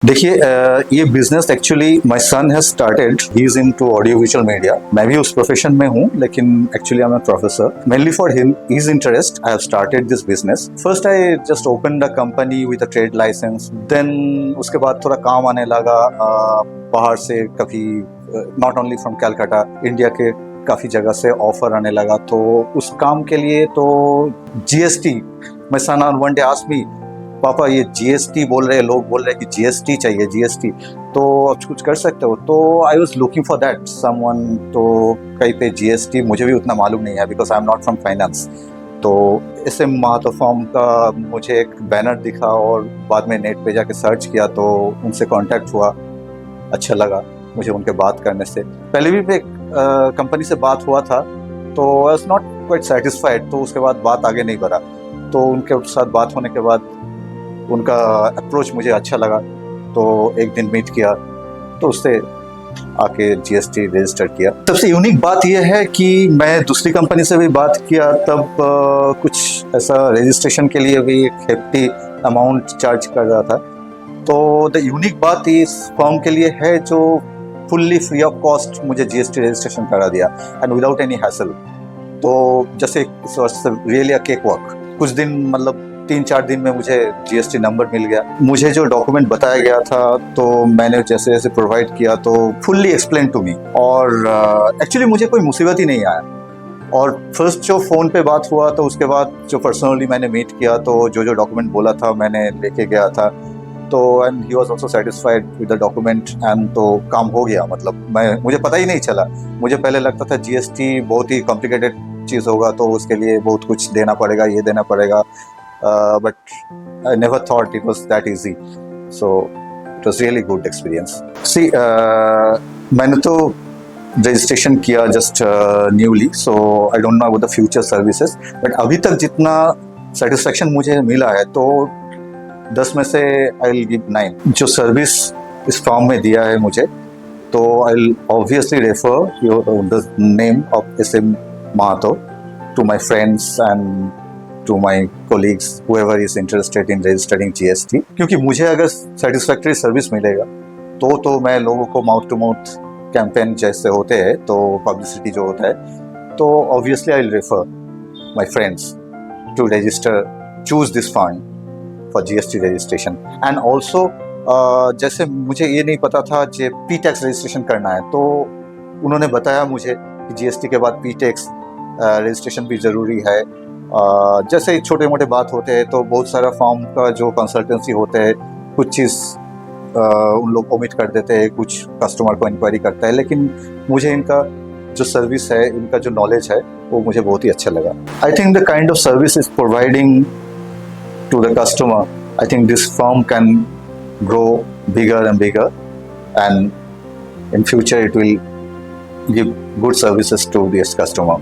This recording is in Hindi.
देखिए ये business actually my son has started, he is into audio visual media. मैं भी उस प्रोफेशन में हूँ, लेकिन actually I am a professor. Mainly for him his interest I have started this business. First I just opened a company with a trade licence, then उसके बाद थोड़ा काम आने लगा बाहर से, कभी not only from Calcutta, India के काफ़ी जगह से ऑफर आने लगा। तो उस काम के लिए तो GST, my sun one day asked me, पापा ये जीएसटी बोल रहे हैं, लोग बोल रहे हैं कि जीएसटी चाहिए, जीएसटी, तो आप कुछ कर सकते हो? तो I was looking for that someone. तो कहीं पे जीएसटी मुझे भी उतना मालूम नहीं है, because I am not from finance. तो SM महातो फॉर्म का मुझे एक बैनर दिखा और बाद में नेट पे जाके सर्च किया, तो उनसे कांटेक्ट हुआ। अच्छा लगा मुझे उनके बात करने से। पहले भी एक कंपनी से बात हुआ था, तो I was not quite satisfied, तो उसके बाद बात आगे नहीं बढ़ा। तो उनके साथ बात होने के बाद उनका अप्रोच मुझे अच्छा लगा, तो एक दिन मीट किया, तो उससे आके जीएसटी रजिस्टर किया। सबसे यूनिक बात यह है कि मैं दूसरी कंपनी से भी बात किया, तब कुछ ऐसा रजिस्ट्रेशन के लिए भी एक हेफ्टी अमाउंट चार्ज कर रहा था। तो द यूनिक बात इस फॉर्म के लिए है जो फुल्ली फ्री ऑफ कॉस्ट मुझे जीएसटी रजिस्ट्रेशन करा दिया, एंड विदाउट एनी हैसल। तो जैसे रियली अ केक वॉक, कुछ दिन मतलब 3-4 दिन में मुझे जीएसटी नंबर मिल गया। मुझे जो डॉक्यूमेंट बताया गया था, तो मैंने जैसे जैसे प्रोवाइड किया, तो फुल्ली एक्सप्लेन टू मी, और एक्चुअली मुझे कोई मुसीबत ही नहीं आया। और फर्स्ट जो फ़ोन पे बात हुआ, तो उसके बाद जो पर्सनली मैंने मीट किया, तो जो जो डॉक्यूमेंट बोला था मैंने लेके गया था, तो and he was also satisfied with the document, and तो काम हो गया। मतलब मुझे पता ही नहीं चला। मुझे पहले लगता था जीएसटी बहुत ही कॉम्प्लिकेटेड चीज़ होगा, तो उसके लिए बहुत कुछ देना पड़ेगा, ये देना पड़ेगा, but I never thought it was that easy. So it was really good experience. See, मैंने तो रजिस्ट्रेशन किया just newly, so I don't know about the future services, but अभी तक जितना सेटिस्फेक्शन मुझे मिला है, तो 10 में से I will give 9। जो सर्विस इस फॉर्म में दिया है मुझे, तो I will obviously refer the name of SM Mahato to my friends and to my colleagues, whoever is interested in registering GST, क्योंकि मुझे अगर सेटिस्फैक्टरी सर्विस मिलेगा, तो मैं लोगों को माउथ टू माउथ कैंपेन जैसे होते हैं, तो पब्लिसिटी जो होता है, तो obviously I will refer my friends to register, choose this fund for GST registration. And also जैसे मुझे ये नहीं पता था जे पी टैक्स रजिस्ट्रेशन करना है, तो उन्होंने बताया मुझे कि जीएसटी के बाद पी टैक्स रजिस्ट्रेशन भी ज़रूरी है। जैसे छोटे मोटे बात होते हैं, तो बहुत सारा फॉर्म का जो कंसल्टेंसी होते हैं, कुछ चीज़ उन लोग ओमिट कर देते हैं, कुछ कस्टमर को इंक्वायरी करता है, लेकिन मुझे इनका जो सर्विस है, इनका जो नॉलेज है, वो मुझे बहुत ही अच्छा लगा। I think the kind of service is providing to the customer, I think this form can grow bigger and bigger, and in future it will give good services to this customer.